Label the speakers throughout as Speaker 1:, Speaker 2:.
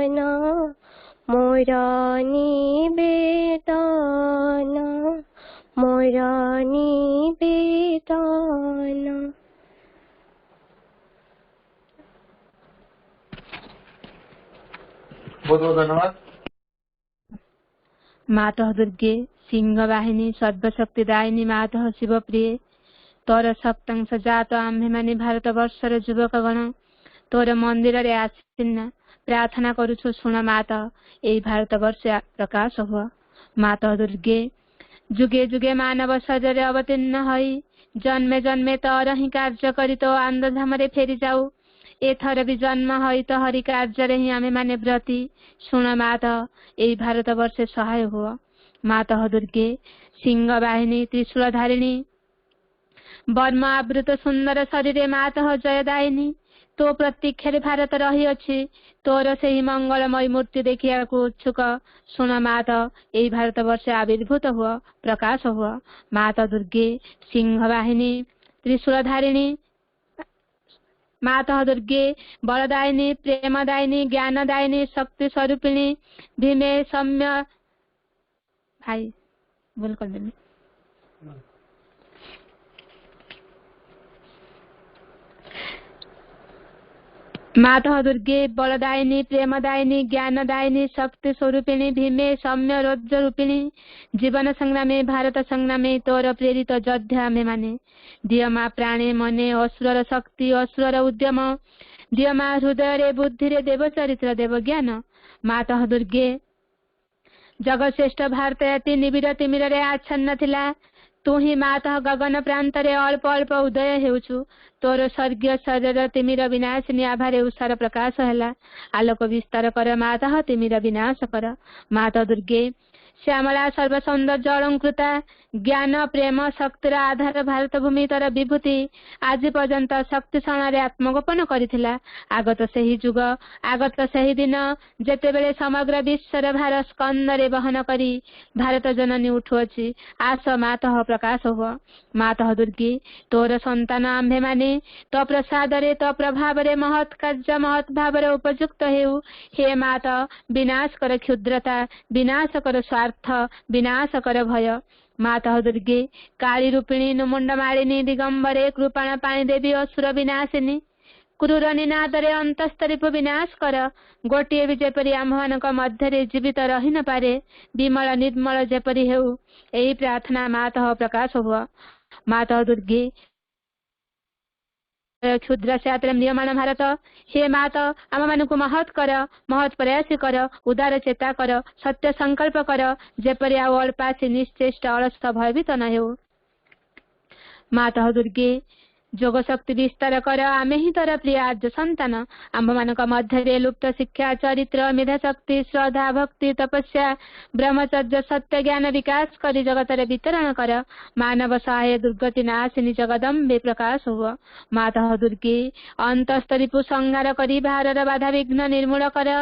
Speaker 1: मोर निवेदन मोर निवेदन।
Speaker 2: बहुत बहुत धन्यवाद।
Speaker 3: मातः दुर्गे सिंह वाहिनी सर्वशक्तिदायिनी मातः शिवप्रिये तोर सप्तंश जात आम्भे माने भारत वर्षर युवक गण तोर मंदिर रे आसीना प्रार्थना करुछु शुण माता एई भारत वर्ष प्रकाश हुआ। माता दुर्गे जुगे जुगे मानव शरीर अवतीर्ण हई जन्मे जन्मे तोर ही कार्य करी तो आंधधाम रे फेरी जाऊ एथर भी जन्म हई तो हरि कार्य रे ही आमे माने व्रती शुण माता एई भारत वर्ष सहाय हुआ। माता दुर्गे सिंह वाहिनी त्रिशूलधारिणी वर्म आवृत सुंदर शरीर माता जयदायिनी तो प्रतीक्षा भारत रही अच्छी तोर से ही मंगलमय मूर्ति देखिया उत्सुक शुण माता यही भारत वर्ष आविर्भूत हुआ प्रकाश हुआ। माता दुर्गे सिंह वाहिनी त्रिशूलधारिणी माता दुर्गे बलदायिनी प्रेमदायिनी ज्ञानदायिनी शक्ति स्वरूपिणी भीमे सौम्य भाई बोल कर देने माता दुर्गे बलदायिनी प्रेमदायिनी ज्ञानदायिनी शक्ति स्वरूपिणी भीमे सौम्य रोज रूपिणी जीवन संग्रामे भारत संग्रामे तोर प्रेरित योद्धा आमे माने दिय मा प्राणे मने असुरर शक्ति असुरर उद्यम दिय मा हृदय रे बुद्धि रे देव चरित्र देव ज्ञान। माता दुर्गे जगश्रेष्ठ भारत अति निबिड़ तिमिर रे आच्छन्न थिला तू ही माता गगन प्रांत रे अल्प अल्प उदय हेउछु तोर स्वर्गीय शरीर तिमिर विनाशिनी आभारे उषार प्रकाश हैला आलोक विस्तार कर माता तिमिर विनाश कर। माता दुर्गे श्यामला सर्व सौंदर्य अलंकृता ज्ञान प्रेम शक्तिर आधार भारत भूमि तर विभूति आज पर्यंत शक्ति क्षण आत्मगोपन करिथिला आगत सही जुग आगत सही दिन जेतेबेले समग्र विश्वर भार स्कंद रे बहन करी भारत जननी उठुअछि आस माता प्रकाश हुआ। माता दुर्गे तोर संतान आम्भे माने तो प्रसाद रे तो प्रभाव रे महत् कार्य महत् भाव रे उपयुक्त हेउ हे माता विनाश कर क्षुद्रता विनाश कर स्वार्थ विनाश कर भय। माता दुर्गे काली रूपिणी नुमुंड मालिनी दिगंबरे कृपाण पाणी देवी असुर विनाशिनी क्रूर निनादरे अंतस्तरीप विनाश कर गोटे भी जेपरी आम्भମାନଙ୍କ ମଧ୍ୟରେ जीवित रही न पारे विमल निर्मल जेपरी हेउ एही प्रार्थना माता प्रकाश हुआ। माता दुर्गे क्षुद्र क्षेत्र नियमन भारत हे माता आम मानक महत् कर महत् प्रयास कर उदार चेता कर सत्य संकल्प कर जेपरी आउ अल्पासी निश्चेष्ट अलस भयभीत न हेउ। माता दुर्गे जोग शक्ति विस्तार कर आमे ही तोर प्रिय आर्य संतान आम मानक मध्य लुप्त शिक्षा चरित्र मेधा शक्ति श्रद्धा भक्ति तपस्या ब्रह्मचर्य सत्य ज्ञान विकास कर जगत वितरण कर मानव सहाय दुर्गति नाशिनी जगदम्बे प्रकाश हुआ। माता दुर्गे अंतस्तरीपु संहार करी भारत बाधा विघ्न निर्मूल कर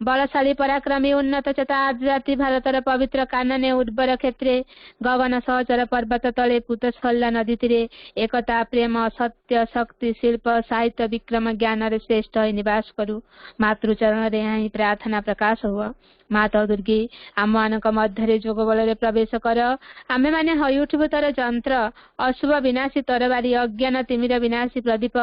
Speaker 3: बलशाली पराक्रमी उन्नत चेता जाति भारतर पवित्र कानने उर्वर क्षेत्रे गगन सहचर पर्वत तले पुतस्खल्ला नदी तीरे एकता प्रेम सत्य शक्ति शिल्प साहित्य विक्रम ज्ञान रे श्रेष्ठ निवास करू मातृचरण रे ही प्रार्थना प्रकाश हुआ। माता दुर्गे आम मानक मध्य जोग बल रे प्रवेश कर आमे माने हई उठिबु तोर यंत्र अशुभ विनाशी तरबारी अज्ञान तिमिर विनाशी प्रदीप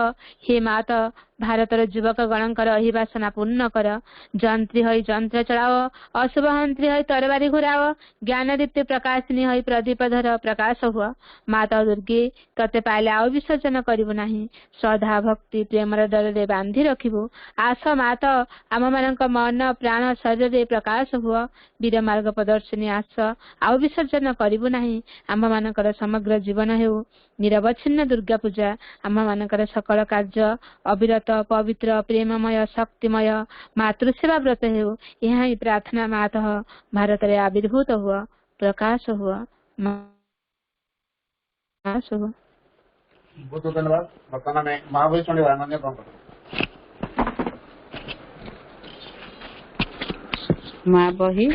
Speaker 3: हे माता भारतर युवक गणकर अहि वासना पूर्ण कर जंत्री हई यंत्र चलाओ अशुभ हंत्री हई तरबारी घुराओ ज्ञान दीप्ति प्रकाशिनी हई प्रदीप धर प्रकाश हुआ। माता दुर्गे तते पाइले आउ विसर्जन करिबु नाही श्रद्धा भक्ति प्रेम डर रे बांधी रखिबु आस माता आम मानक मन प्राण शरीर रे प्रकाश हुआ वीर मार्ग प्रदर्शनी आस आउ विसर्जन करिबु नाही आम मानकर समग्र जीवन हेउ निरवच्छिन्न दुर्गा पूजा आम मानकर सकल कार्य अविरत पवित्र प्रेममय शक्तिमय मातृसेवा व्रत हेउ यहाँ ही प्रार्थना माता भारत रे आविर्भूत हुआ प्रकाश हुआ।
Speaker 2: बहुत धन्यवाद। वर्तमान में महाबली चंडी वांगने
Speaker 4: माँ बही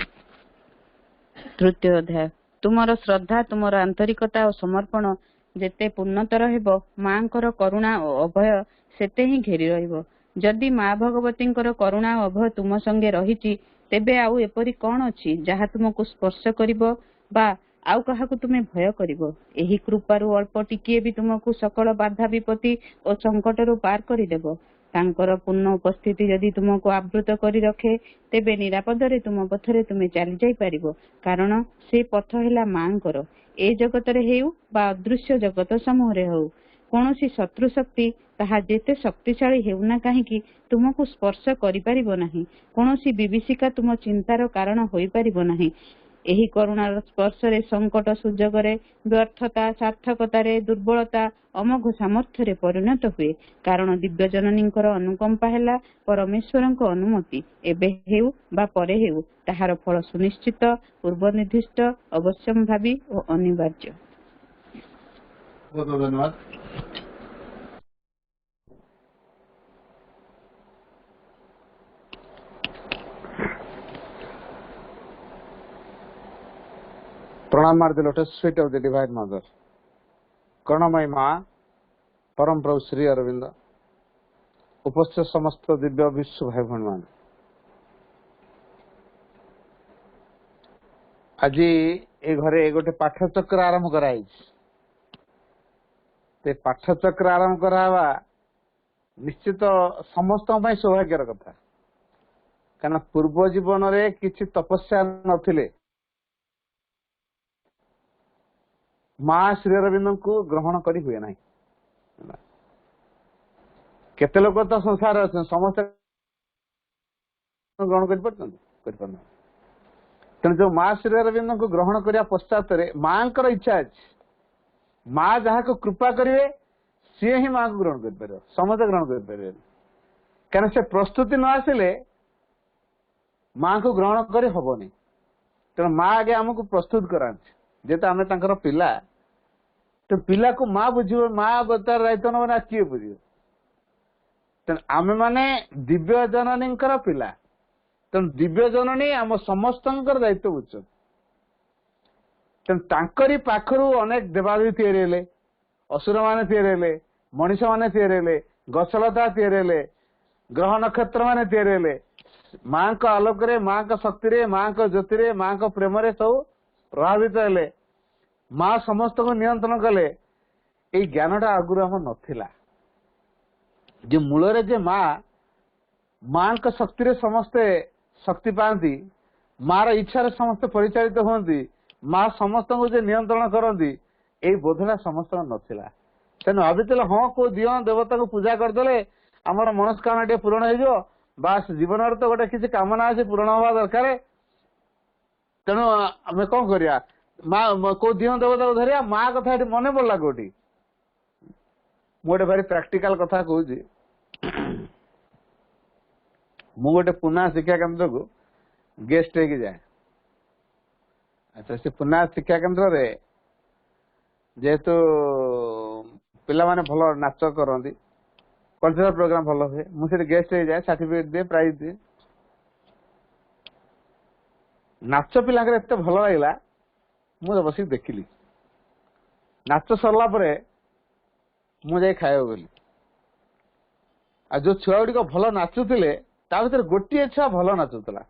Speaker 4: तृतीय अध्याय तुमर श्रद्धा तुमर आंतरिकता और समर्पण जेते पूर्णतर हेबो मांकर करुणा और अभय सेते ही घेरी रहिबो जदि माँ भगवतींकर करुणा अभय तुम संगे रहिछि तेबे आउ एपरि कौन अछि जहा तुमको स्पर्श करिबो बा आउ काहाकु तुमे भय करिबो। एही कृपारु अल्प टिकिए भी तुमको सकल बाधा विपत्ति और संकटरु पार करिदेबो। तांकर पूर्ण उपस्थिति जदि तुमको आवृत करी रखे तेबे निरापदरे तुम पथरे तुमे चली जाई पारिबो, कारण से पथ हेला मांकर। ए जगतरे हेउ बा अदृश्य जगत समूहरे हेउ कौनसी शत्रु शक्ति ताहा जेते शक्तिशाली हेउना काहींकि तुमको स्पर्श करि पारिबो नाही। कौनसी विभीषिका तुम चिंतार कारण होई पारिबो नाही। एही करुणार स्पर्शरे संकट सुजोगरे व्यर्थता सार्थकतारे दुर्बलता अमोघ सामर्थ्य परिणत हुए, कारण दिव्य जननींकर अनुकंपा हेला परमेश्वरंक अनुमति। एबे हेउ बा परे हेउ ताहार फल सुनिश्चित, पूर्व निर्दिष्ट, अवश्यंभावी और अनिवार्य।
Speaker 2: बहुत बहुत धन्यवाद। प्रणाम are the lotus feet of the divine mother, करुणामयी माँ, परम प्रभु श्री अरविंद, उपस्थित समस्त दिव्य विश्व भाई भण मान, आज ए घरे गोटे पाठचक्र आरंभ कराई। पाठचक्र आरंभ करावा निश्चित समस्त सौभाग्यर कथा, कारण पूर्व जीवन रे किछि तपस्या नथिले माँ श्री अरविंद को ग्रहण करी हुए नहीं। केते लोक तो संसार अच्छे समस्त ग्रहण कर तेणु जो माँ श्री अरविंद को ग्रहण करने पश्चात माँ को इच्छा अच्छी, माँ जहाँ को कृपा करेंगे सी ही माँ को ग्रहण कर समस्त ग्रहण कर कहीं से प्रस्तुति न आसिले माँ को ग्रहण कर हेनी। तेणु माँ आगे आमको प्रस्तुत कराती, जेते आम तांकर पिला, तो पिला को माँ बुझे, माँ तार दायित्व ना किए बुझे। तेणु आम माने दिव्य जननी पिला, तेणु दिव्य जननी आम समस्त दायित्व बुझ। तेणु तांकरी पाखरु अनेक देवादेवी तैयारी हेले, असुर माने तैयारी हेले, मनीष माने तैयारी हेले, गछलता तैयारी हेले, ग्रह नक्षत्र माने तैयारी हेले। माँ का आलोक रे, माँ का शक्ति रे, माँ का ज्योति रे, माँ का प्रेम रे सब प्रभावित हेले। माँ समस्त को नियंत्रण कले। ये ज्ञानटा आगुरी आम नथिला, जे मूल जे माँ का शक्ति रे समस्ते शक्ति पाती, माँ र इच्छा समस्ते परिचालित होती, माँ समस्त को जे नियंत्रण करती, ये बोधना समस्त नथिला। तेणु भाई हाँ को दियो देवता को पूजा करदे आमर मनस्कामना टे पूरण हो बास, जीवन तो गोटे किसी कामना अच्छे पूरण हवा दरकार। तेणु आम कौन करिया, माँ को दियो देवता को धरिया, माँ कथा मन पड़ा कौटी। मुझे भारी प्रैक्टिकल कथा कहूँ, मु गोटे पुना शिक्षा केन्द्र को गेस्ट होगी जाए। अच्छा, से पुना शिक्षा केन्द्र रे जेहेतु पिला माने भल नाच करती, कल्चरल प्रोग्राम भल हुए, मुझे गेस्ट हो जाए, सर्टिफिकेट दिए, प्राइज दिए। नाच पिला एत भल लगे, मुझे बस देखिली। नाच सरला मुझे खाया गली, आ जो छुआ गुड़िक भल नाचुले ता भर गोटे छुआ भल नाचुला।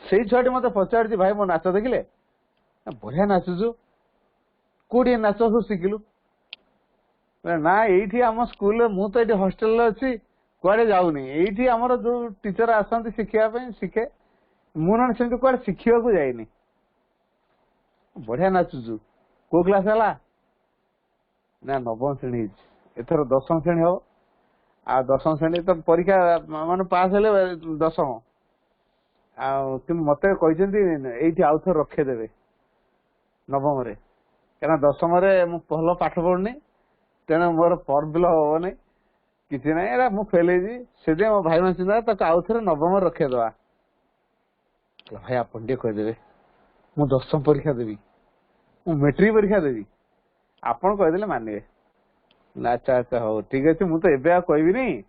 Speaker 2: से छुआटी मत पचार, भाई मो नाच देखिले, बढ़िया नाचुचु, कोड़ी नाच सब शिखिलु ना? ये आम स्कूल मु तो ये हॉस्टेल अच्छी, कुआडे जाऊनी, ये आमर जो टीचर आसती शिखापी शिखे, मुझे सेमती कुआडे शिखा जाइनी। बढ़िया नाचुचु, को क्लास है ना? नवम श्रेणी, एथर दशम श्रेणी हम। आ दशम श्रेणी तो परीक्षा मान पास हेले दशम, मत कहते आउ थे रखेदेवे नवम रे, क्या दशम भल पाठ पढ़ुनी, तेणु मोर फर्म फिल हे कि ना, मु फेल से मो भाई मान चिंता आउ थे नवम रखेदवा। भाई आप कहीदेवे मु दशम परीक्षा देवी, मु मेट्रिक परीक्षा देवी, आपन कहीदे मानवे। अच्छा अच्छा हो ठीक अच्छे, मुझे तो एवं कहबी,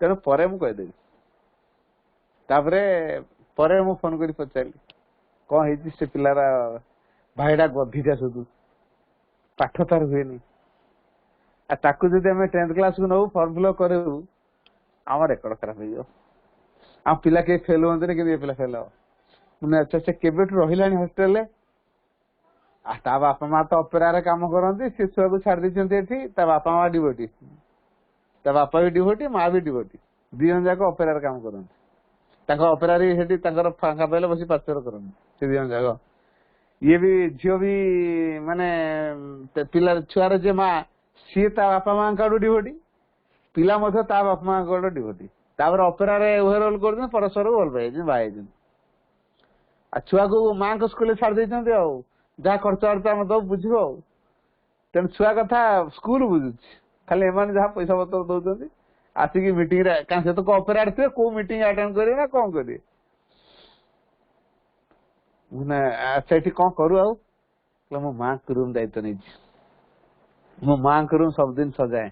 Speaker 2: तेणु पर कहीदेवी। तापर मु फोन कर पचारि कौन है से पिलार भाईटा गभीरा सुधु, पाठ तार हुए ताकू जब आम 10th क्लास को नौ फर्म फिल करू आम रेकर्ड खराब हो आम पिला के फेल होते कि पिला फेल हो मुझे अच्छा से केबेठू रहा हॉस्टेल ता बापा माँ तो अपेरा काम करती सी छुआ को छाड़ दी बापा माँ डिवोटी ता बापा भी डिवोटी माँ भी डिवोटी दी जन जाक अपेरा काम करती अपेरा फांका पाइले बस पाचर करती से दी जाक ये भी झील भी माने पिला छुआर जे माँ सी ता बापा माँ का डिवोटी पिला ता बापा माँ का डिवोटी अपेरा उहे रोल कर परस्पर को भल पाई बाई छुआ को माँ को स्कूल छाड़ देते जहाँ खर्च अर्चा दब बुझ तेणु छुआ कथा स्कूल बुझुची खाली एम जहाँ पैसा पत्र दौरान आसिक मीटिंग से तो अपेरा थे को मीटिंग अटेंड करेंगे ना कौन करेंगे अच्छा ये कौन करू आ मो माँ को रूम दायित्व नहीं मो माँ को रूम सब दिन सजाए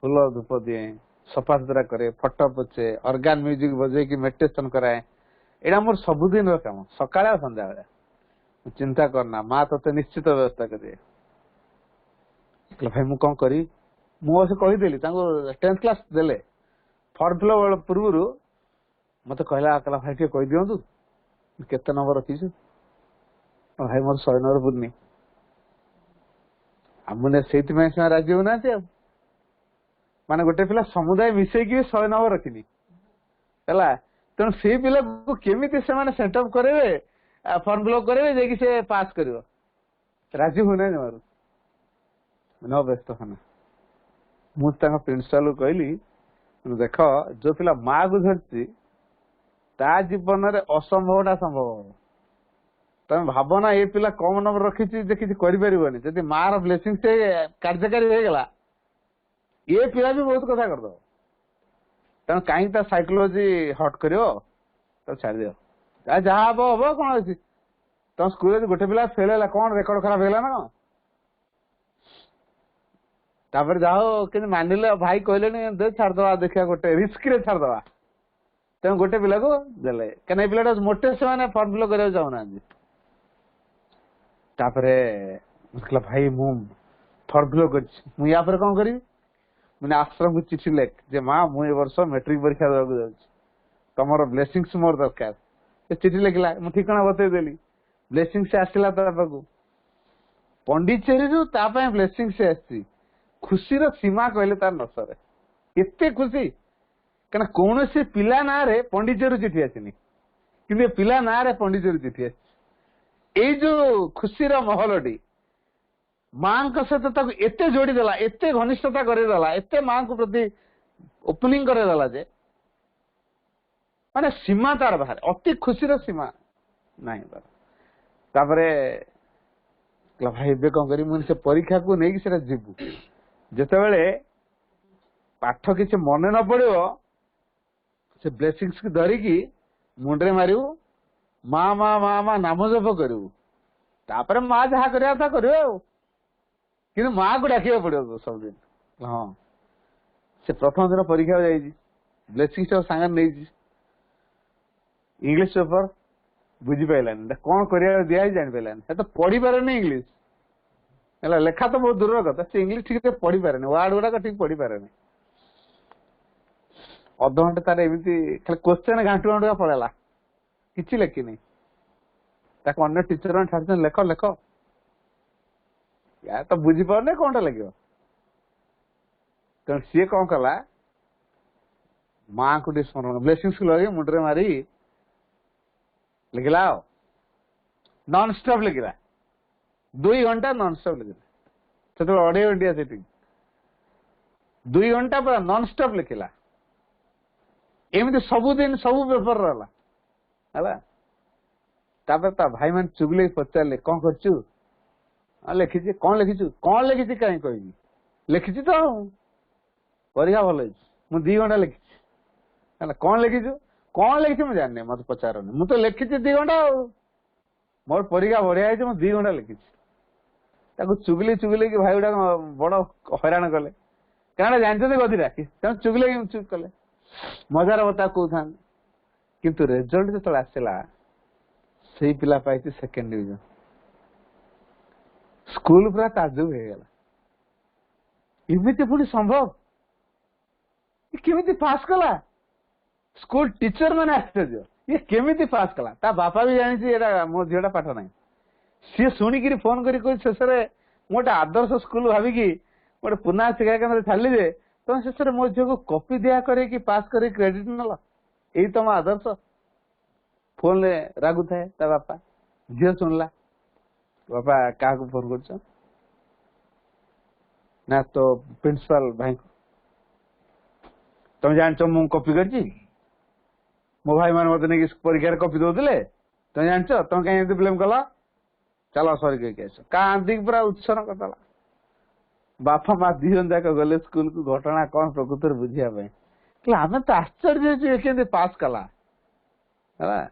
Speaker 2: फूल धूप दिए सफा सुतरा करे फटो पोचे ऑर्गन म्यूजिक बजे की मेडिटेशन कराए एटा मोर सबुदिन काम सकाळे संध्या बेला चिंता करना माँ तो निश्चित व्यवस्था करे भाई मु कौन करी मुझे कहीदेली 10th क्लास देले फॉर्म फिल पूर्व मत कहला भाई टे कही दिंतु केते नंबर रखी भाई मोर 100 नंबर पूर्णी मुझे से राजी होना माने गोटे पिला समुदाय मिसेकी 100 नंबर रखिनी तेणु से पिला को केमी से सेटअप करेंगे फॉर्म फिल करेंगे जे से पास कर राजी होना जमार न व्यस्त होना मुझे प्रिंसिपाल कहली देख जो पिला माँ को धरती ता जीवन में असंभवटा संभव हम तुम भावना ये पिला कम नंबर रखी किसी कर माँ र ब्लेसिंग से कार्यकारी हो गला ये पिला भी बहुत कथा करद तेणु कहीं साइकोलोजी हट कर छाड़ दियो जहाँ हम हम कौन अच्छी तुम स्कूल गोटे पिला फेल है कौन रेकर्ड खराब है ना कौन जाओ कि मानिले भाई कहले छाड़द देखा गोटे रिस्क रे छाड़द तेणु गोटे पिला को देले कहीं पिला मोटे से फर्म फिल कर चाहूना भाई मु फर्म फिल कर या कौन करी मैंने आश्रम को चिठी लेख जे माँ मुझे वर्ष मैट्रिक परीक्षा देवा तुम ब्लेसिंग्स मोर दरकार चिठी लिखला मु ठिकाना बतईदेली ब्लेसिंग से आसला पाक पंडिचेरी ब्लेसिंग से आसी खुशी सीमा कहले तार न सरे एते खुशी कना कौन से पिला ना रे पंडिचेरी चिठी आसीनी कि पिला ना रे पंडिचेरी चिठी आसी जो खुशी महलटी माँ सहित एते जोड़ीदेला एते घनिष्ठता करदेला एते माँ को प्रति ओपनिंग करदेला जे माने सीमा तार बाहर अति खुशी सीमा नहीं तापरे भाई ए कौन करी मुझे परीक्षा को नहीं कि जीवु जिते बड़े पाठ किसी मन न पड़ो से ब्लेसिंग्स की धरिकी मुंडे मारू माँ माँ माँ माँ नाम जप करू तापर माँ जहाँ कर कि माँ को डाक पड़ो सब दिन हाँ से प्रथम दिन परीक्षा जाइए ब्लेसिंग सांगे नहीं इंग्लिश पेपर बुझी पाइलानी कौन कर दिया जानी पाइलानी तो पढ़ी पारे इंग्लिश है लेखा तो बहुत दूर कथा से इंग्लिश ठीक पढ़ी पारे वार्ड गुड़ाक ठीक पढ़ी पारे अध घंटे तार एमती खाली क्वेश्चन घाटू घाटू पड़ेगा कि लेखिनी अन्य टीचर मैंने छाड़ लेख लेख या तो बुझी पारे कौन लगे तेणु सी कौन कला माँ को स्मरण ब्लेसिंग्स को लगे मुंडे मारी लिखला नॉन स्टॉप लिखला 2 घंटा नॉन स्टॉप लिखला से 2.5 घंटिया सेटिंग 2 घंटा पूरा नॉन स्टॉप लिखला एमती सबुदिन सब पेपर रहा भाई मान चुगले पचारे कौन कर लिखी कौन लिखी कहीं कह लिखी तो परीक्षा भल मुझे 2 घंटा लिखी कौन लिखी मुझे जानी मत पचारनी मुझे तो लिखी 2 घंटा मोर परीक्षा बढ़िया है 2 घंटा लिखी चुगली चुगली कि भाई गुड़ा बड़ हैरान कले क्या जानते गदिटा चुगले चुप कले मजार बता कौन किंतु रिजल्ट जो आसला से पिला पाई 2nd डिवीजन स्कूल पूरा ताजुब हो गला इमिति पुणी संभव केमिति पास कला स्कूल टीचर मैंने आश्चर्य ये केमिति पास कला ता बापा भी जानी एटा मो झीटा पाठ ना सी शुणिकी फोन कर शेष में गोटे आदर्श स्कूल भाविकी गोटे पुना शिक्षा केन्द्र छाड़ी जे तुम शेष में मो झील को कॉपी दिया कर पास कर क्रेडिट नल यही तुम आदर्श फोन ले रागु थाए ता बापा झील शुणला बापा क्या फोन कर ना तो प्रिंसिपल भाई को तुम जान मु कॉपी कर मो भाई मान मत नहीं परीक्षा कॉपी दौले तुम जान तुम कहीं ब्लेम कल चलो सर के कांदी पूरा उत्सन्न करदेला बापा माँ दिहन जाक गले स्कूल को घटना कौन प्रकृत बुझापी आम तो आश्चर्य के पास कला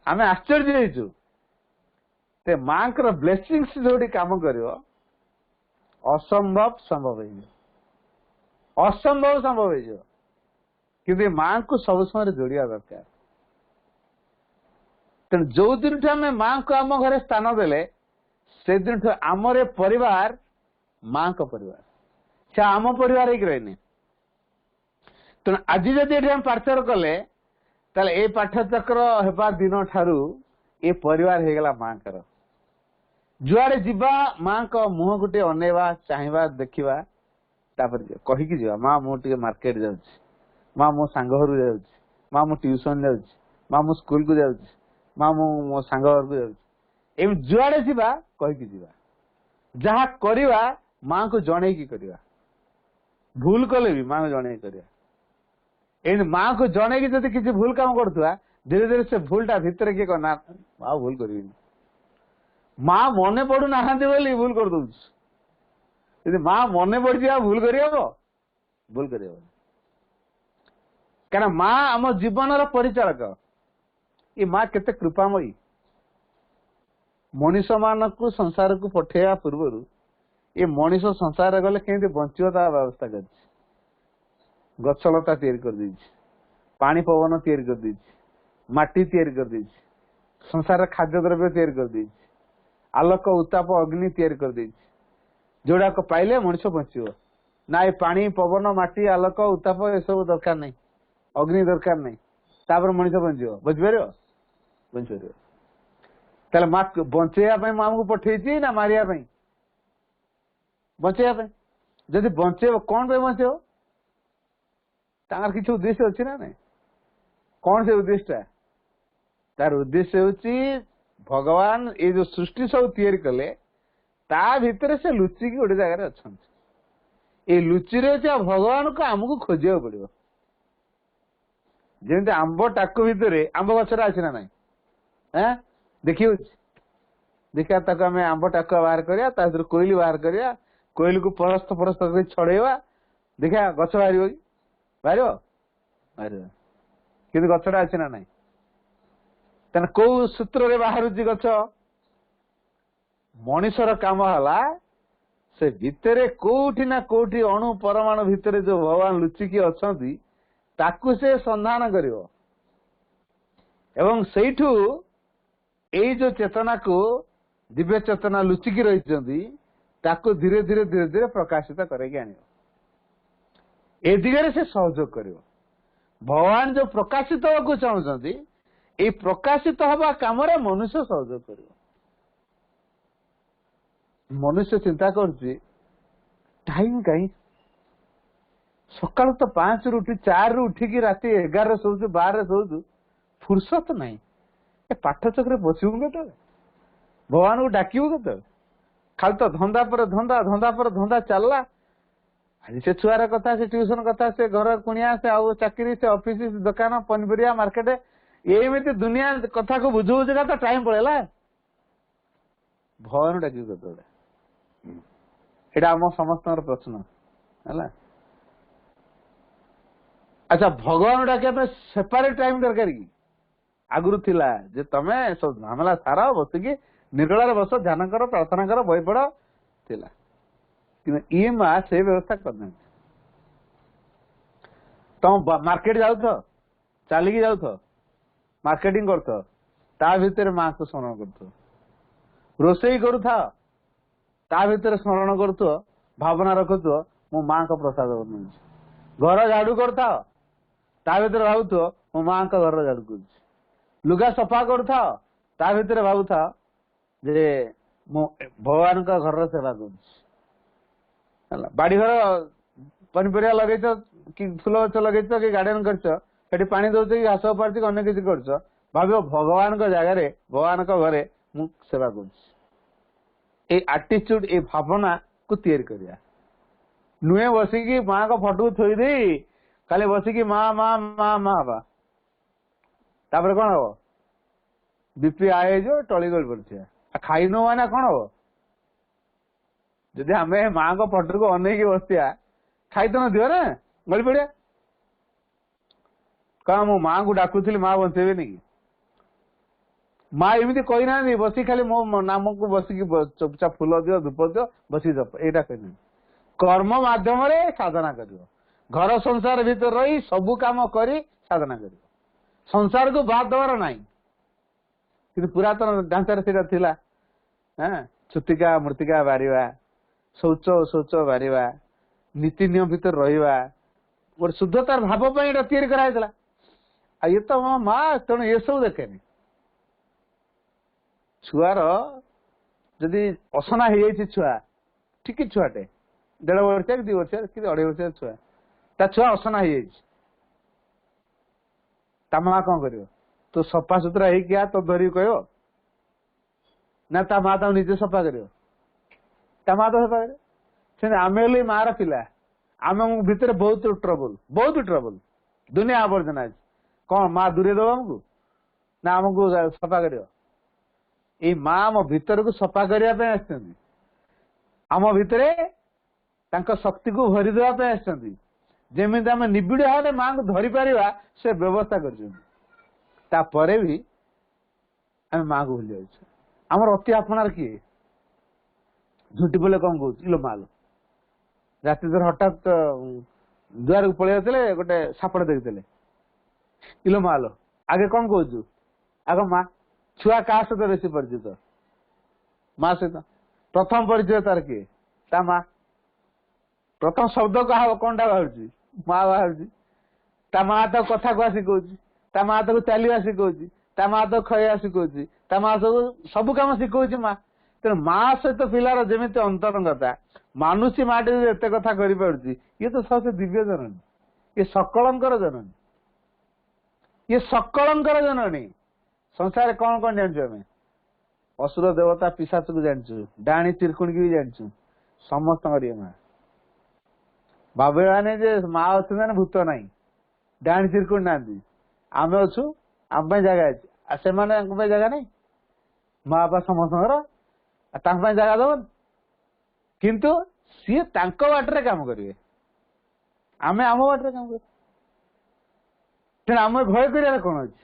Speaker 2: आम आश्चर्य माँ को ब्लेसिंग्स जो काम कर असंभव संभव हो असंभव संभव हो कि माँ को सब समय जोड़िया दरकार तेणु जो दिन आम माँ को आम घर स्थान देले से दिन आमर परिवार माँ को परिवार से आम परिवार रही तेणु आज जदि हम पाठचर कले ए पाठचक्र हेबा दिन ठारू ए परिवार हो गला माँ कर जुआड़े जीवा माँ को मुह गोटे अनेवा चाहवा देखा कहीकि जा माँ मुझे मार्केट जाऊँ माँ मो सांग घर जाऊँ माँ मु ट्यूशन जाऊँ माँ मु स्कूल को जाऊँ माँ मो सांग घर को जाऊँ एम जुआड़े जीवा कहीकि जीवा जहा करवा माँ को जन की करवा भूल कले भी माँ को जन करवा माँ को जन की जब किसी भूल काम करुवा धीरे धीरे से भूलटा भितर किए करना माँ भूल करी माँ मने पड़ू ना भूल कर दे माँ मने पड़ जाए भूल कर भूल कर क्या माँ आम जीवन परिचालक ये माँ केते कृपामयी मनीष मान को संसार को पठेया पूर्व ये मनीष संसार गले केमती बंचो ता व्यवस्था कर गछलता तैयारी कर दी पानी पवन तैयारी कर दी माटी तैयारी कर दी संसार खाद्य द्रव्य तैयारी कर दी आलोक उत्ताप अग्नि तैयारी कर दी जोड़ा को पाइले मनुष्य बंचो ना ये पानी पवन माटी आलोक उत्ताप ये सब दरकार नहीं अग्नि दरकार नहीं तापर मनुष्य बंचो बुझिपार बंचपार माँ बंचेया माँ को पठे ना मारिया बंचेया जदि बंचे कौन पे बंचे तार किसी उद्देश्य अच्छी ना नहीं कौन से उद्देश्य तार उद्देश्य हूँ भगवान ये जो सृष्टि सब तैयारी कले ता भितर से लुचिकी गोटे जगह अच्छा ये लुचि भगवान को आमको खोजा पड़ो जमी आंब टाकू भितर आंब गछरा अच्छी ना ना देखिए देखा आम आंब टाकुआ बाहर कर कोईली बाहर करा कोईली को परस्त परस्त कर छड़ेवा देखा गछ बाहर बाहर बाहर कि गछटा अच्छी ना ना तेना कौ सूत्र रे बाहर गछ मनीषर काम हला से भितरे कोठी ना कोठी अणु परमाणु भितरे जो भगवान लुचिकी अच्छी ताकू से संधान करिवो एवं सेठू एई जो चेतना को दिव्य चेतना लुचिकी रही ताकू धीरे धीरे धीरे धीरे प्रकाशित करके आनियो ए दिगरे से सहयोग करिवो भगवान जो प्रकाशित होगा चाहते ये प्रकाशित हवा काम मनुष्य सहयोग कर मनुष्य चिंता कर टाइम कहीं सकाल तो 5 रु उठी 4 रु उठिकी राति 11 शोचु 12 शोचु फुर्सत नहीं ए पाठ चक्र बसबू के भगवान को डाकू के खाली तो धंदा पर धंदा धंदा पर धंदा चलला आज से छुआर कथा से ट्यूशन कथा से घर कुणिया से आउ चाकरी से ऑफिस दुकान पनीपरिया मार्केट ये दुनिया कथा को बुझ बुझा तो टाइम पड़ेगा भगवान डाक ये आम समस्त प्रश्न है अच्छा भगवान डाक सेपरेट टाइम दरकार कि आगुरी थिला जे तमे सब मामला सारा बसिकी निर्गला बस ध्यान कर प्रार्थना कर बही पढ़ थिला कि ये माँ से व्यवस्था करना तुम मार्केट जाऊ चलिकी जाऊ मार्केटिंग कर ता भीतर माँ को स्मरण कर रोसई करुथा ता भीतर स्मरण कर भावना रखुव मो माँ को प्रसाद बन घर झाड़ू करता ता भीतर भावुथो मो माँ का घर झाड़ू कर लुगा सफा करुथा ता भीतर भावुथा जे मो भगवान का घर सेवा कर बाड़ी घर पनीपरिया लगे कि फूल गच लगे कि गार्डन कर पानी दौच कि घास उपाड़ अनेक किसी कर भाव भगवान जगार भगवान घरे मु सेवा कर आटीट्यूड ए भावना को तैयारी करिया नुहे बसिकी माँ का फटो थोई दे खाली बसिकी माँ माँ माँ माँ हवा तापर कौन हम बीपी आए जो टली गल पड़े खाई न माने कौन हम जदि आम माँ को फटो को अनेक बसिया खाई तो न ना गली पड़िया कह मो माँ को डाकुली माँ बचेबे कि माँ एमती कही ना बस खाली मो नाम को बसिकी चुपचाप फूल दियो धूप दियो बसी जप एटा कही कर्म माध्यम साधना कर घर संसार भीतर रही सबू काम करी साधना कर संसार को बात दबार ना कि पुरातन ढांचार से छुतिका मृतिका बारिवा शौच शौच बारिवा नीति नियम भीतर रहा गोटे शुद्धतार भाव तैयारी कराइला ये तो मो माँ तेणु ये सब देखेनि छुआर जदि असना हो छुआ ठीक छुआटे 1.5 वर्ष कि 2 वर्ष कि 2.5 वर्ष छुआ ता छुआ असना हो माँ कौन कर तो सफा सुतरा हो तो धरी कह ना ता माँ निजे सफा कर माँ तो सफा कर आम माँ पिला आम भितर बहुत ट्रबल दुनिया आवर्जना कौन माँ दूरे दब आमको ना आमको सफा कर माँ आम भीतर को सफा करने आम भितर शक्ति को भरी देवाई जमी आम निबिड़ भाव माँ को धरी पार से व्यवस्था कर भी आम माँ को भूल जाऊ आमर अति आपणार किए झुटी बोले कौन कह लो माँ लो राति धर हठात दुआर को पलि जाते गोटे सापड़ देखते इलो माँ लो आगे कौन कह आग माँ छुआ क्या सहित बेसी परिचित माँ सहित प्रथम परिचय तार किए ता माँ प्रथम शब्द कहा कौन टा बाहर माँ बाहर ता माँ तो कथा कह शिखा ता माँ तो चलवा शिखा ता माँ तो खाया शिखा ता माँ सब कम शिखा माँ तेणु माँ सहित पिलार जमी अंतरंगता मानुषी माटी एत कथा कर ये तो सबसे दिव्य जननी ये सकलंकर जननी ये सकलंकर जननी संसार कौन कौन जानू असुर देवता पिशाच को जानू डाणी चिरकुणी भी जानू समस्त माँ भावे जे माँ अच्छे भूत ना डाणी चिरकुणी ना आम अच्छु आम जगह अच्छे से जगह नहीं माँ बापा समस्त जगह दबन किंतु सी बाटर काम करेंगे आम आम बाटर काम कर आम भय कर कौन अच्छे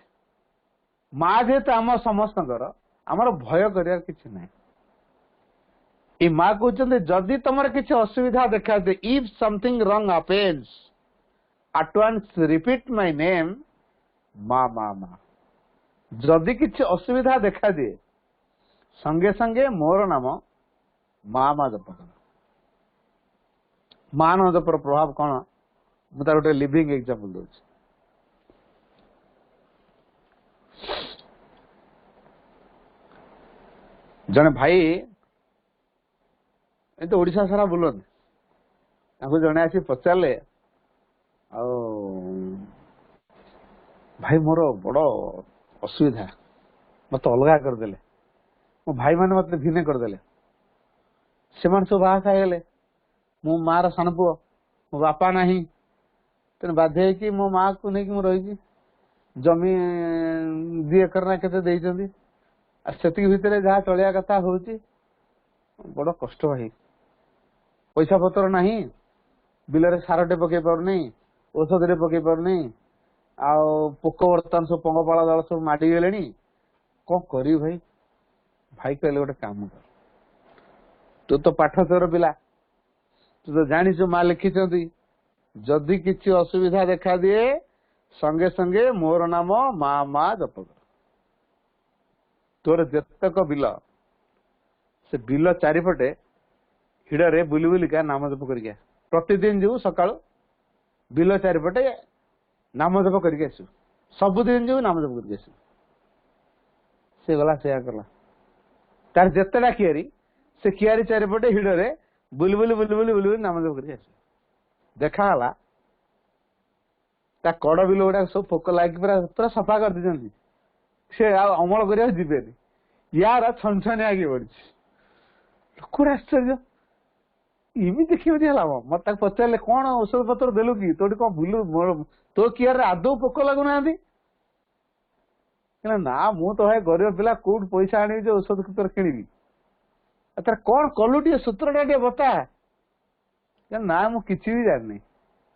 Speaker 2: माँ जेहेतु आम समस्त आमर भय कर किसी ना ये माँ कहते जदि तुम किसी असुविधा देखा दे if something wrong happens at once repeat my name माँ माँ माँ जदि किसी असुविधा देखा दिए संगे संगे मोर नाम माँ माँ जप कर माँ न जपर प्रभाव कौन मुझे गोटे लिविंग एग्जांपल दूँ जने भाई तो ओडिशा सारा बुलन जड़े आसी पचारे भाई मोर बड़ असुविधा मत अलग करदे मो भाई मैंने मत भिन्न करदे से सब बाहा खाईगले मो माँ सान पुओ मो बापा ना तेना बाध्य कि मो माँ को लेकिन रही जमी 2 एकर ना के से भितर जहाँ चलिया कथा हूँ बड़ कष्ट भाई पैसा पतर ना बिल सारटे पकई पार औषध पकई पार पोक बर्तमान सब पंगपाल दल सब माड़गले कौन कर भाई भाई कहले गोटे काम कर तू तो पाठचर पिला तू तो जानी माँ लिखी जदि किसी असुविधा देखा दिए संगे संगे मोर नाम माँ माँ जप कर तोर जतक बिल से बिल चारिपटे हिड़े बुली बुलिका नाम जप कर प्रतिदिन जीव सका बिल चारिपटे नाम जप करके आसु सबुदिन जो नाम जप करके आसु से गला से कला तार जेतेटा कियारी से कियारी चारिपटे हिड़े बुली बुली बुली बुली बुली नाम जप करके आसु देखा ता कड़ बिल गुड़ा सब पोक लाग पूरा पूरा सफा कर दी से अमल करा जीवेनि यार छन छन आगे बढ़ी लोक आश्चर्य इमी देखिए लाभ मत पचारे कौन औषध पत्र देलु कि तोटी कौन भूलु तो कियार आदौ पोक लगुना ना मु तो है गरीब पिला कोट पैसा आनी जो औषध पत्र किणी तार कौन कलु टे सूत्रटा टे बता ना मु किसी भी जानी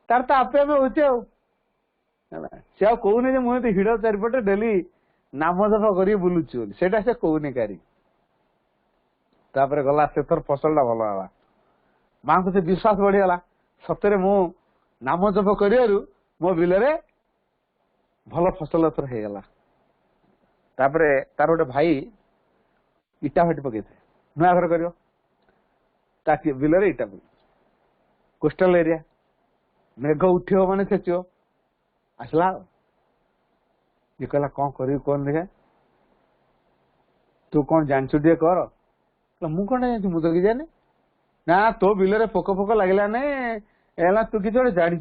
Speaker 2: तार तो आपे आपे होचे से कहूनी मुझे हिड़ चारिपटे डेली नाम जप कर बुलूची से कहूनी कारी तापर गला से थर फसलटा भल है माँ को से विश्वास बढ़ीगला सतरे मु नाम जप कर मो बिल भल फसल एथर हो तार गोटे भाई इटा भाटी पकई नुआ घर कर बिल इटा पक कोस्टल एरिया मेघ उठो माने छेचो आसला ये कहला कौन कर कौन देखा तू कौन जानचु टे कर मु कौन जानी मु तो कि जाने ना तो बिल पोक फोक लगला ने तू किसी जानी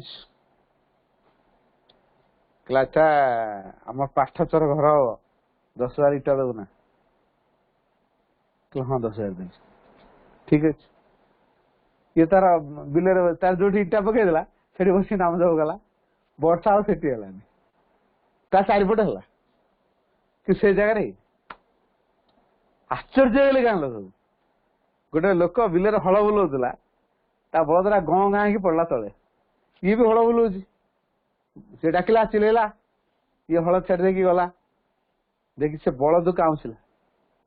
Speaker 2: अच्छा आम पाठचर घर 10,000 इटा दबु ना हाँ 10,000 दे ठीक अच्छे ये तार बिल तार जो इटा पकईदेला से बस नाम जप गला वर्षा से चारिपटे है कि से जगार आश्चर्य गले गाँ लोग गोटे लोक बिल हल बुलाऊला ता बलदरा गाँ गाँ की पड़ा तले ये भी हल बुलाऊ से डाकिला चिलेला ये हल छाड़ी गला देखी से बलद काउंसला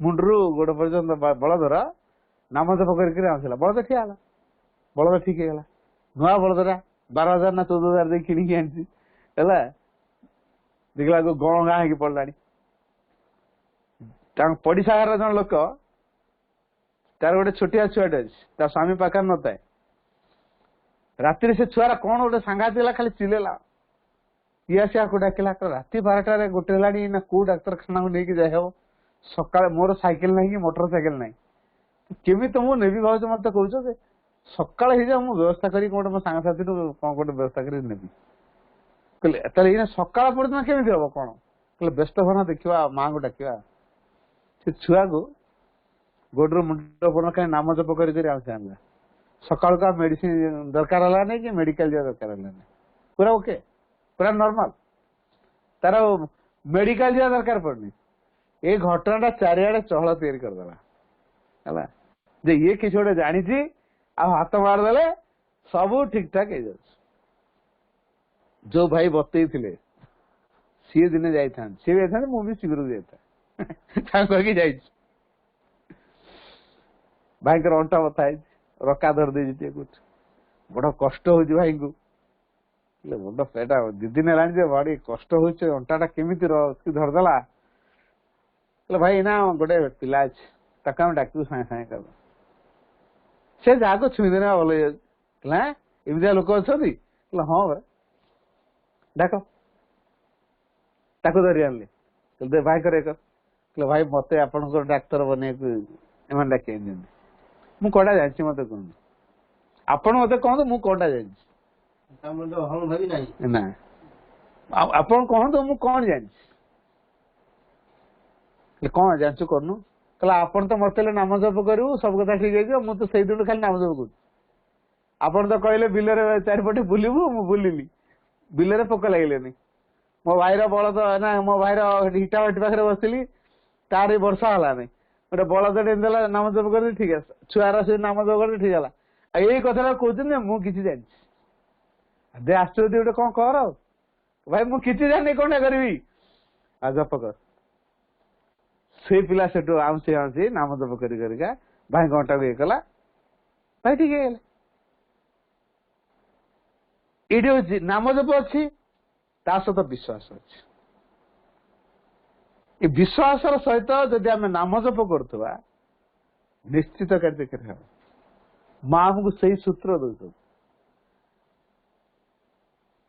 Speaker 2: मुंडरू गोड़ पर्यंत बलदर नाम जप कर बलद ठिया बलद ठीक है नुआ बलदरा 12,000 ना 14,000 दे किणी आनी देखला गण गाँ की पड़ा पड़िशा घर जन लोक तार गोटे छोटिया छुआटे अच्छे स्वामी पाखे न था राति से छुआर कौन गोटे सांघातिक खाली चिलेला ये आसिया को डाकिला राति 12टार गोटे लाड़ी ना को डाक्तरखाना को लेकिन जाए सका मोर साइकेल ना कि मोटर साइकेल ना केमी तो मुझे नेबी भाव मत कह सका मुझे व्यवस्था करी गोटे मो सांगसाथी कौन गोटे व्यवस्था कर नेबी कहले सका पड़ना केमी हम कौन कहले व्यस्त होना देखा माँ को डाक से छुआ को गोड्रु मुंड पड़ कहीं नाम जप कर सका का मेडिसिन दरकार है नहीं कि मेडिकल जा दरकार है पूरा ओके पूरा नॉर्मल तार मेडिकल जा दरकार पड़नी ये घटना चारिआडे चहल तैयारी करदेला जे ये किसी गोटे जानी आ हाथ मारदे सब ठीक ठाक हो जो भाई बतई थे सी दिने जाता सी भी जाता मुझे शिविर जाता जा भाई अंटा बता रका धर दे कुछ बड़ कष्ट हो भाई को बड़ पेटा 2 दिन है बड़ी कष्ट हो अंटाटा केमी धरदेला भाई ना गोटे पिला अच्छे डाक सागे सागे कर से जहाँ को छुई देने भल एमती लोक अच्छा हाँ बरा डाक धरी आनली भाई कर भाई मत आप डाक्तर बन एम डाक मु कौटा जानी मत कहूँ आप मत कहतु मु कौटा जानी ना आप कहतु मु कौन जानी कौन जानचु करनु कहला आपन तो मत नाम जप करू सब कथा ठीक है मुझे से दिन खाली नाम जप कर आपन तो कहले बिल चारिपटे बुलबू मु बुलिली बिल पोक लगे मो भाईर बलद ना मो भाईर इटा भाटी पाखे बसली तार वर्षा है नहीं गोटे बलद देला नाम जप कर ठीक है छुआर से नाम जप कर ठीक है यही कथा कहते मुझे जानी दे आश्चर्य गोटे कौन कर भाई मुझे जानी कौन करी आ जप कर से पिला से आमसी आमसी नाम जप कर भाई घंटा को ये कला भाई ठीक है ये हूँ नाम जप अच्छी सहित विश्वास अच्छी ये विश्वास सहित जदि आम नाम जप करुवा निश्चित कार्य। माँ आमको से सूत्र दौर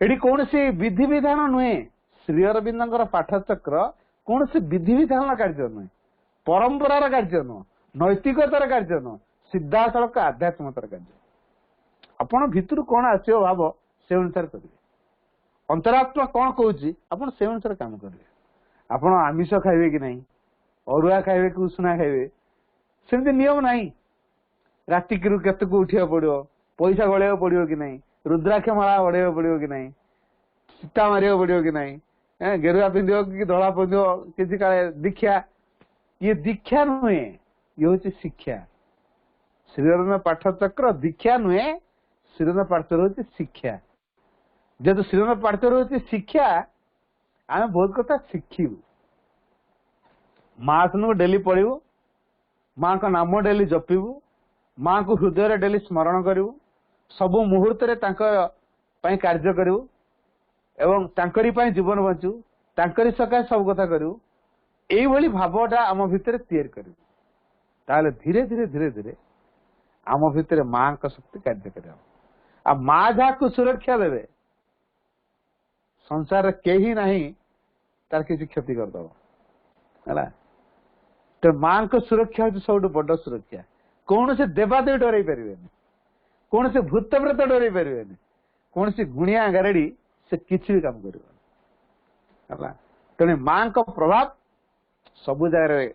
Speaker 2: एटी कौन सी विधि विधान नुहे श्री अरविंद पाठचक्र कौन सी विधि विधान कार्य नुहे परंपरार कार्य नुह नैतिकतार कार्य नुह सीधासलख आध्यात्मतार कार्य आपण भितर कौन आसो भाव से अनुसार करेंगे अंतरात्मा कौन कहूँ आप से अनुसार काम करेंगे आपण आमिष खाइबे कि नहीं अरुआ खाइबे कि उषुना खाइबे सेमती नियम नहीं राति केत को उठा पड़ो पैसा गड़े पड़ो कि नहीं रुद्राक्ष माला बढ़े पड़ो कि नहीं सीता मार पड़ो कि नहीं गेरुआ पिंधो कि धड़ा पिंधो किसी काले दीक्षा ये दीक्षा नुहे ये हूँ शिक्षा श्रीरंग पाठचक्र दीक्षा नुहे श्रीरंग पाठचक्र हूँ शिक्षा जेहेतु श्रीरंग पाठचक्र हूँ शिक्षा आम बहुत कथा शिखु माँ को डेली पढ़ू माँ का नाम डेली जपिबू माँ को हृदय डेली स्मरण करू सबु मुहूर्त कार्य करू एवं तांकरी पाई जीवन बंचू तांकरी सकाश सब कथा करू यही भावटा आम भितर तैयार करू ताले धीरे धीरे धीरे धीरे आम भितर माँ का शक्ति कार्य कर माँ जहाँ को सुरक्षा देवे संसार कहीं नहीं तार किसी क्षति करदब है तो माँ को सुरक्षा हूँ सब बड़ सुरक्षा कौन से देवादेवी डर पारे कौन से भूत प्रेत डर पारे कौन से गुणिया गारेड़ी से किसी भी काम कर तेणु माँ का प्रभाव सबु जगह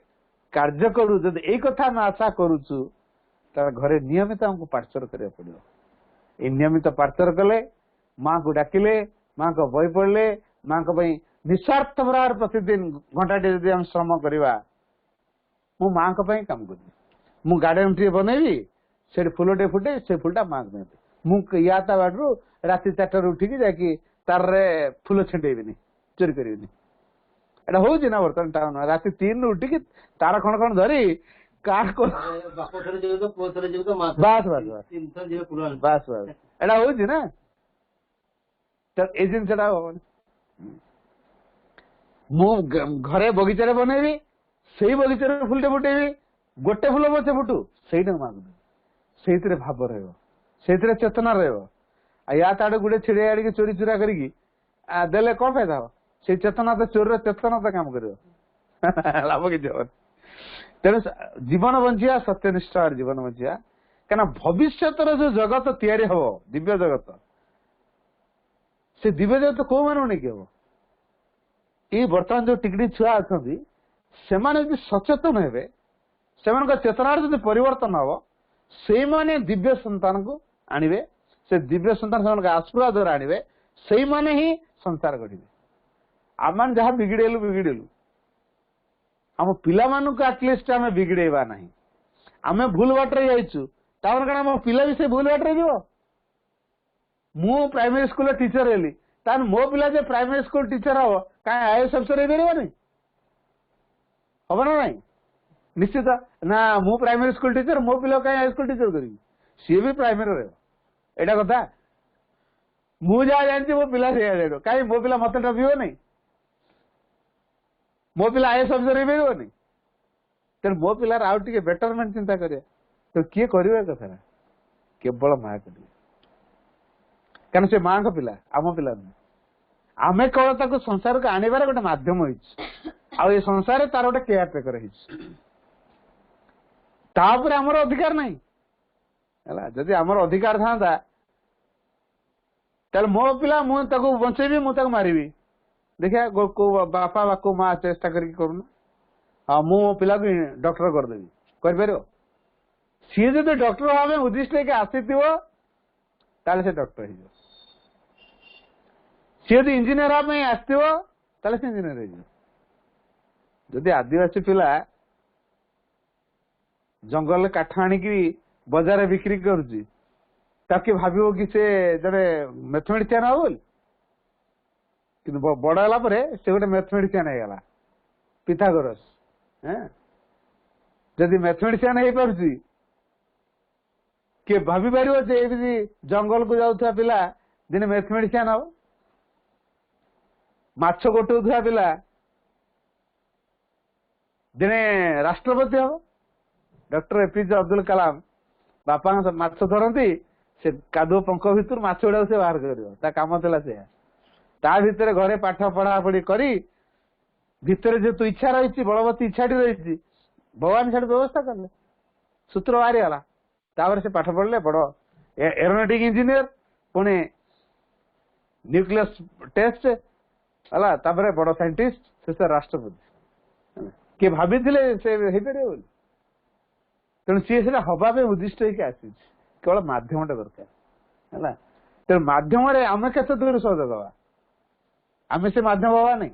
Speaker 2: कार्य करू जब यही कथा मैं आशा करुचु तार घरे नियमित हमको पाठचर करा पड़ो ये नियमित पाठचर कले माँ को डाकिले माँ को बही पढ़ले माँ को निस्वार्थ भाव प्रतिदिन घंटाटे जब हम श्रम करवा मु माँ को काम करी मु गार्डन टे बनैबी से फुलटे फुटे से फुलटा माँ को मुझे या बाटू राति 4 उठिकी जाकि तार फुल छिंटेबी चोरी करी एटा हूँ ना बर्तमान टाउन राति 3 उठिकी तार खण खण धरी काट को बस बस बस बस एटा हूँ ना तो ये जिनसा हम मु घरे बगीचा बनैबी से बगीचा फुलटे फुटेबी गोटे फुल बचे फुटू से से भाव रही चेतना रहा ताड़े गुड़े छिड़े आड़े चोरी चुरा करदेले कौन फायदा हो से चेतना तो चोर चेतना तो काम कर लाभ कि तेणु जीवन बंचिया सत्यनिष्ठ जीवन बंचिया क्या भविष्य जो जगत तैयारी हम दिव्य जगत से दिव्य जगत कौ मान नहीं हम ये बर्तमान जो टिकटी छुआ अच्छा से सचेतन हे से चेतना जो परिवर्तन हम से माने दिव्य संतान को आणवे से दिव्य संतान से आशीर्वाद द्वारा आणवे से माने ही संसार गढ़े आम जहाँ बिगिड़ेलु बिगिड़ेलु आम पिला मानक आटलिस्ट आम बिगिड़ेबा नहीं आम भूल बाटर जाइचु तापर कण आम पिला भी से भूल बाटर जीव मु प्राइमरी स्कूल टीचर हेली तान मो पिला जे प्राइमरी स्कूल टीचर हम कहीं आईएएस अफसर हो पारे हम ना नहीं निश्चित ना मु प्राइमरी स्कूल टीचर मो पिला कहीं हाई स्कूल टीचर करी सी भी प्राइमरी रहा एटा कथा मु जहाँ जानती मो पिला से जान कहीं मो पिला मत टपिब नहीं मो पिला आईएएस अफसर हो पार नहीं तेरे मो पिलार आउ टे बेटरमेंट चिंता करिया तो किए कर कथा केवल माँ कर क्या से माँ का पिला आम पिला नहीं आमे केवल संसार को आनबार गोटे मध्यम हो संसार तार गोटे केयर टेकर तापर आमर अधिकार नहीं है जदि आमर अधिकार था मो पिला मुझे बचेबी मुझे मारि देखिए को बापा बा को माँ चेष्टा करूना हाँ मो पिला को डॉक्टर करदेवी कर सी जो डॉक्टर भाव उद्दिष्ट आसी से डॉक्टर हो सी जो इंजीनियर आसो से इंजीनियर जदि आदिवासी पिला जंगल काठ आणिक बजार बिक्री करुच्ची भाव कि से जड़े मैथमेटिशियन हो कि बड़ है से गोटे मैथमेटिशियन हो पिथागोरस जदि मैथमेटिशियन हो पार्टी किए भाभी पार जंगल को जाऊा पिला दिने मैथमेटिशियन हम माछ गोटौथा पिला दिने राष्ट्रपति हम डॉक्टर एपीजे अब्दुल कलाम बापा माछ धरती से कादुओ पंख भितर माछ गुड़ा से बाहर कर ता काम थला से ता भितर घरे पाठ पढ़ा पढ़ी करी भितर जो तू इच्छा रही बलवती इच्छाटी रही भगवान से व्यवस्था कले सूत्र बाहरी गला तापर से पाठ पढ़ले बड़ aeronautic engineer Pune nucleus test है तापर बड़ साइंटिस्ट से राष्ट्रपति किए भाभी से तेणु सी हवा उद्दिष्ट होकर आसी केवल मध्यमटा दरकार है तेणु मध्यम आम के दूर सहयोग दवा आम से मध्यम हवा नहीं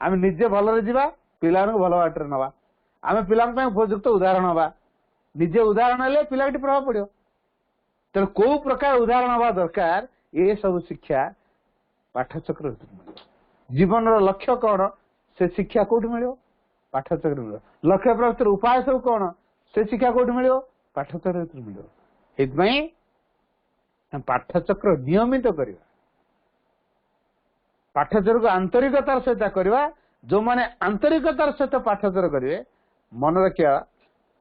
Speaker 2: आम निजे भलरे जीवा पिला भल बाटर नवा आम पिला उपयुक्त उदाहरण हवा निजे उदाहरण हेले पिला प्रभाव पड़ो तेणु कौ प्रकार उदाहरण हवा दरकार ये सब शिक्षा पाठचक्र मिल जीवन लक्ष्य कौन से शिक्षा कौट मिल पाठचक्र मिल लक्ष्य प्राप्त उपाय सब कौन से शिक्षा कौट मिल पाठचक्र मिल पाठचक्र नियमित करवा पाठचक्र को आंतरिकतार सहित करवा जो माने आंतरिकतार सहित पाठचक्र करेंगे मन रखिया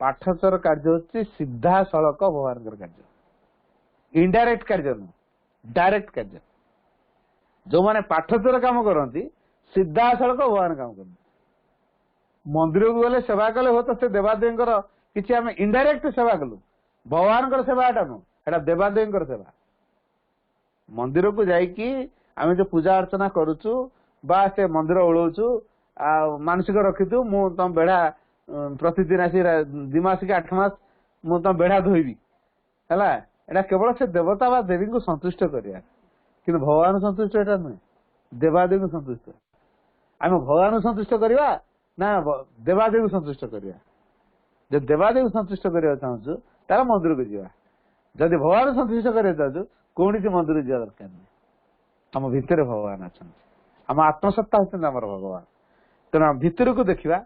Speaker 2: पाठचक्र कार्य होची सीधा सड़क भगवान कार्य इनडायरेक्ट कार्य न डायरेक्ट कार्य जो माने पाठचक्र काम करती सीधा सड़क भगवान काम करते मंदिर को गले सेवा कले हो तो से देवादेवी किसी आम इनडायरेक्ट सेवा कलु भगवान सेवा एटा नु एटा देवादेवी सेवा मंदिर को जाइकी आम जो पूजा अर्चना करुचु बा से मंदिर ओढ़ाऊचु मानसिक रखिथु मु तुम बेढ़ा प्रतिदिन आसी 2 मास कि 8 मास मु तुम बेढ़ा धोइबी है एटा केवल से देवता बा देवी को संतुष्ट करिया कि भगवान संतुष्ट एटा नुहे देवादेवी को संतुष्ट आम भगवान संतुष्ट करवा ना देवादेवी को संतुष्ट करवा जब देवादेवी संतुष्ट करने चाहूँ तार मंदिर को जावा जदि भगवान संतुष्ट करने चाहूँ कौन सी मंदिर जा दरकार नहीं आम भितर भगवान अच्छा आम आत्मसत्ता होती भगवान तेना भितर को देखा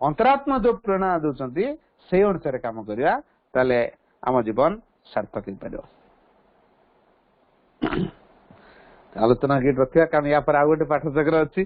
Speaker 2: अंतरात्मा जो प्रेरणा दौरान से अनुसार कम करवा ताले आम जीवन सार्थक हो पार आलोचना रखा कारण या पर आ गए पाठचक्र अच्छी